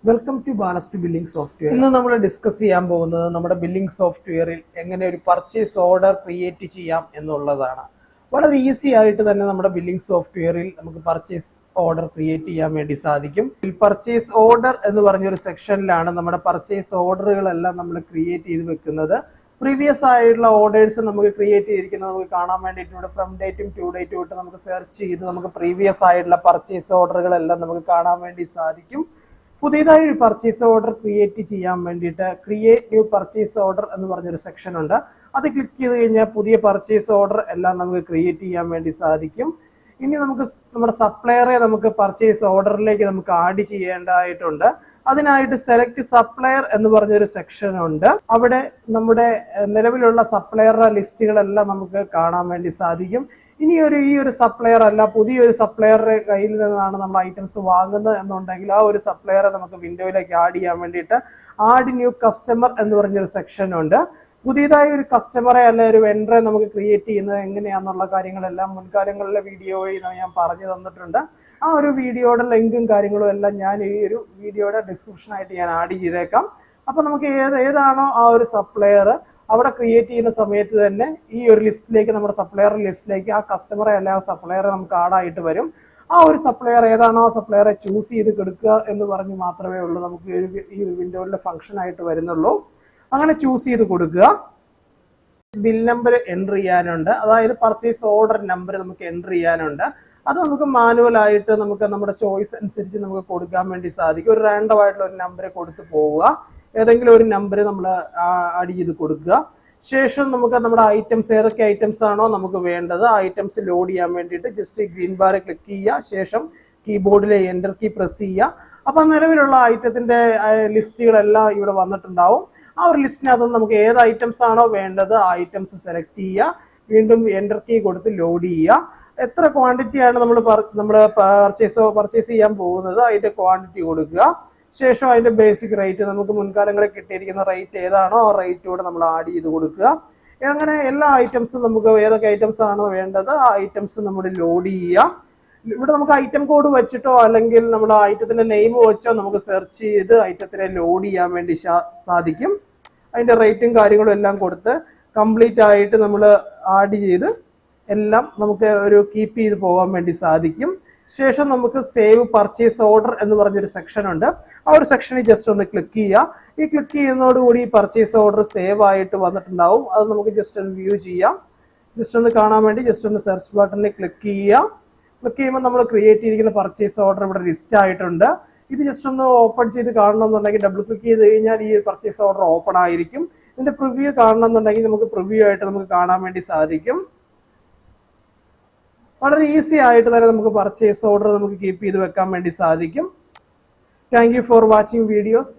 Welcome to ballast billing software. ഇന്ന് നമ്മൾ discuss ചെയ്യാൻ പോകുന്നത് നമ്മുടെ ബില്ലിംഗ് സോഫ്റ്റ്വെയറിൽ എങ്ങനെ ഒരു പർച്ചേസ് ഓർഡർ ക്രിയേറ്റ് ചെയ്യാം എന്നുള്ളതാണ്. വളരെ ഈസി ആയിട്ട് തന്നെ നമ്മുടെ ബില്ലിംഗ് സോഫ്റ്റ്വെയറിൽ നമുക്ക് പർച്ചേസ് ഓർഡർ ക്രിയേറ്റ് ചെയ്യാൻ വേണ്ടി സാധിക്കും. പർച്ചേസ് ഓർഡർ എന്ന് പറഞ്ഞൊരു സെക്ഷനിലാണ് നമ്മുടെ പർച്ചേസ് ഓർഡറുകളെല്ലാം നമ്മൾ ക്രിയേറ്റ് ചെയ്ത് വെക്കുന്നത്. പ്രീവിയസ് ആയിട്ടുള്ള ഓർഡേഴ്സ് നമുക്ക് ക്രിയേറ്റ് ചെയ്തിരിക്കുന്നത് നമുക്ക് കാണാൻ വേണ്ടിയിട്ട് ഇവിടെ ഫ്രം ഡേറ്റും ടു ഡേറ്റും ഇട്ട് നമുക്ക് സെർച്ച് ചെയ്ത് നമുക്ക് പ്രീവിയസ് ആയിട്ടുള്ള പർച്ചേസ് ഓർഡറുകളെല്ലാം നമുക്ക് കാണാൻ വേണ്ടി സാധിക്കും. പുതിയതായി ഒരു പർച്ചേസ് ഓർഡർ ക്രിയേറ്റ് ചെയ്യാൻ വേണ്ടിയിട്ട് ക്രിയേറ്റ് ന്യൂ പർച്ചേസ് ഓർഡർ എന്ന് പറഞ്ഞൊരു സെക്ഷൻ ഉണ്ട്. അത് ക്ലിക്ക് ചെയ്ത് കഴിഞ്ഞാൽ പുതിയ പർച്ചേസ് ഓർഡർ എല്ലാം നമുക്ക് ക്രിയേറ്റ് ചെയ്യാൻ വേണ്ടി സാധിക്കും. ഇനി നമുക്ക് നമ്മുടെ സപ്ലയറെ നമുക്ക് പർച്ചേസ് ഓർഡറിലേക്ക് നമുക്ക് ആഡ് ചെയ്യേണ്ടതായിട്ടുണ്ട്. അതിനായിട്ട് സെലക്ട് സപ്ലയർ എന്ന് പറഞ്ഞൊരു സെക്ഷൻ ഉണ്ട്. അവിടെ നമ്മുടെ നിലവിലുള്ള സപ്ലയറുടെ ലിസ്റ്റുകളെല്ലാം നമുക്ക് കാണാൻ വേണ്ടി സാധിക്കും. ഈ ഒരു സപ്ലയർ അല്ല, പുതിയൊരു സപ്ലയറുടെ കയ്യിൽ നിന്നാണ് നമ്മൾ ഐറ്റംസ് വാങ്ങുന്നത് എന്നുണ്ടെങ്കിൽ ആ ഒരു സപ്ലയറെ നമുക്ക് വിൻഡോയിലേക്ക് ആഡ് ചെയ്യാൻ വേണ്ടിയിട്ട് ആഡ് ന്യൂ കസ്റ്റമർ എന്ന് പറഞ്ഞൊരു സെക്ഷൻ ഉണ്ട്. പുതിയതായി ഒരു കസ്റ്റമറെ അല്ലെ ഒരു വെണ്ടറെ നമുക്ക് ക്രിയേറ്റ് ചെയ്യുന്നത് എങ്ങനെയാണെന്നുള്ള കാര്യങ്ങളെല്ലാം മുൻകാലങ്ങളിലെ വീഡിയോയിൽ ഞാൻ പറഞ്ഞു തന്നിട്ടുണ്ട്. ആ ഒരു വീഡിയോയുടെ ലിങ്കും കാര്യങ്ങളും എല്ലാം ഞാൻ ഈ ഒരു വീഡിയോയുടെ ഡിസ്ക്രിപ്ഷനായിട്ട് ഞാൻ ആഡ് ചെയ്തേക്കാം. അപ്പൊ നമുക്ക് ഏതാണോ ആ ഒരു സപ്ലയർ അവിടെ ക്രിയേറ്റ് ചെയ്യുന്ന സമയത്ത് തന്നെ ഈ ഒരു ലിസ്റ്റിലേക്ക് നമ്മുടെ സപ്ലയർ ലിസ്റ്റിലേക്ക് ആ കസ്റ്റമറെ അല്ല ആ സപ്ലയറെ നമുക്ക് ആഡായിട്ട് വരും. ആ ഒരു സപ്ലയർ ഏതാണോ ആ സപ്ലയറെ ചൂസ് ചെയ്ത് കൊടുക്കുക എന്ന് പറഞ്ഞ് മാത്രമേ ഉള്ളൂ നമുക്ക് ഈ വിൻഡോയിലെ ഫംഗ്ഷൻ ആയിട്ട് വരുന്നുള്ളൂ. അങ്ങനെ ചൂസ് ചെയ്ത് കൊടുക്കുക. ബിൽ നമ്പർ എൻ്റർ ചെയ്യാനുണ്ട്, അതായത് പർച്ചേസ് ഓർഡർ നമ്പർ നമുക്ക് എൻ്റർ ചെയ്യാനുണ്ട്. അത് നമുക്ക് മാനുവൽ ആയിട്ട് നമുക്ക് നമ്മുടെ ചോയ്സ് അനുസരിച്ച് നമുക്ക് കൊടുക്കാൻ വേണ്ടി സാധിക്കും. ഒരു റാൻഡം ആയിട്ടുള്ള ഒരു നമ്പർ കൊടുത്ത് പോവുക. ഏതെങ്കിലും ഒരു നമ്പർ നമ്മൾ ആഡ് ചെയ്ത് കൊടുക്കുക. ശേഷം നമുക്ക് നമ്മുടെ ഐറ്റംസ് ഏതൊക്കെ ഐറ്റംസ് ആണോ നമുക്ക് വേണ്ടത് ആ ഐറ്റംസ് ലോഡ് ചെയ്യാൻ വേണ്ടിയിട്ട് ജസ്റ്റ് ഗ്രീൻ ബാർ ക്ലിക്ക് ചെയ്യുക. ശേഷം കീബോർഡിലെ എൻ്റർ കീ പ്രസ് ചെയ്യുക. അപ്പം നിലവിലുള്ള ഐറ്റത്തിന്റെ ലിസ്റ്റുകളെല്ലാം ഇവിടെ വന്നിട്ടുണ്ടാവും. ആ ഒരു ലിസ്റ്റിനകത്ത് നമുക്ക് ഏത് ഐറ്റംസ് ആണോ വേണ്ടത് ആ ഐറ്റംസ് സെലക്ട് ചെയ്യുക. വീണ്ടും എൻ്റർ കീ കൊടുത്ത് ലോഡ് ചെയ്യുക. എത്ര ക്വാണ്ടിറ്റിയാണ് നമ്മൾ പർച്ചേസ് ചെയ്യാൻ പോകുന്നത് അതിന്റെ ക്വാണ്ടിറ്റി കൊടുക്കുക. ശേഷം അതിന്റെ ബേസിക് റേറ്റ് നമുക്ക് മുൻകാലങ്ങളിൽ കിട്ടിയിരിക്കുന്ന റേറ്റ് ഏതാണോ ആ റേറ്റോടെ നമ്മൾ ആഡ് ചെയ്ത് കൊടുക്കുക. അങ്ങനെ എല്ലാ ഐറ്റംസും നമുക്ക് ഏതൊക്കെ ഐറ്റംസ് ആണോ വേണ്ടത് ആ ഐറ്റംസ് നമ്മൾ ലോഡ് ചെയ്യുക. ഇവിടെ നമുക്ക് ഐറ്റം കോഡ് വെച്ചിട്ടോ അല്ലെങ്കിൽ നമ്മുടെ ഐറ്റത്തിന്റെ നെയിം വെച്ചോ നമുക്ക് സെർച്ച് ചെയ്ത് ഐറ്റത്തിനെ ലോഡ് ചെയ്യാൻ വേണ്ടി സാധിക്കും. അതിന്റെ റേറ്റും കാര്യങ്ങളും എല്ലാം കൊടുത്ത് കംപ്ലീറ്റ് ആയിട്ട് നമ്മൾ ആഡ് ചെയ്ത് എല്ലാം നമുക്ക് ഒരു കീപ്പ് ചെയ്ത് പോകാൻ വേണ്ടി സാധിക്കും. ശേഷം നമുക്ക് സേവ് പർച്ചേസ് ഓർഡർ എന്ന് പറഞ്ഞൊരു സെക്ഷൻ ഉണ്ട്. ആ ഒരു സെക്ഷനിൽ ജസ്റ്റ് ഒന്ന് ക്ലിക്ക് ചെയ്യുക. ഈ ക്ലിക്ക് ചെയ്യുന്നതോടുകൂടി പർച്ചേസ് ഓർഡർ സേവ് ആയിട്ട് വന്നിട്ടുണ്ടാവും. അത് നമുക്ക് ജസ്റ്റ് ഒന്ന് വ്യൂ ചെയ്യാം. ജസ്റ്റ് ഒന്ന് കാണാൻ വേണ്ടി ജസ്റ്റ് ഒന്ന് സെർച്ച് ബട്ടണിൽ ക്ലിക്ക് ചെയ്യുക. ക്ലിക്ക് ചെയ്യുമ്പോൾ നമ്മൾ ക്രിയേറ്റ് ചെയ്തിരിക്കുന്ന പർച്ചേസ് ഓർഡർ ഇവിടെ ലിസ്റ്റ് ആയിട്ടുണ്ട്. ഇത് ജസ്റ്റ് ഒന്ന് ഓപ്പൺ ചെയ്ത് കാണണമെന്നുണ്ടെങ്കിൽ ഡബിൾ ക്ലിക്ക് ചെയ്ത് കഴിഞ്ഞാൽ ഈ പർച്ചേസ് ഓർഡർ ഓപ്പൺ ആയിരിക്കും. ഇതിന്റെ പ്രിവ്യൂ കാണണമെന്നുണ്ടെങ്കിൽ നമുക്ക് പ്രിവ്യൂ ആയിട്ട് നമുക്ക് കാണാൻ വേണ്ടി സാധിക്കും. വളരെ ഈസി ആയിട്ട് തന്നെ നമുക്ക് പർച്ചേസ് ഓർഡർ നമുക്ക് കീപ്പ് ചെയ്ത് വെക്കാൻ വേണ്ടി സാധിക്കും. Thank you for watching videos.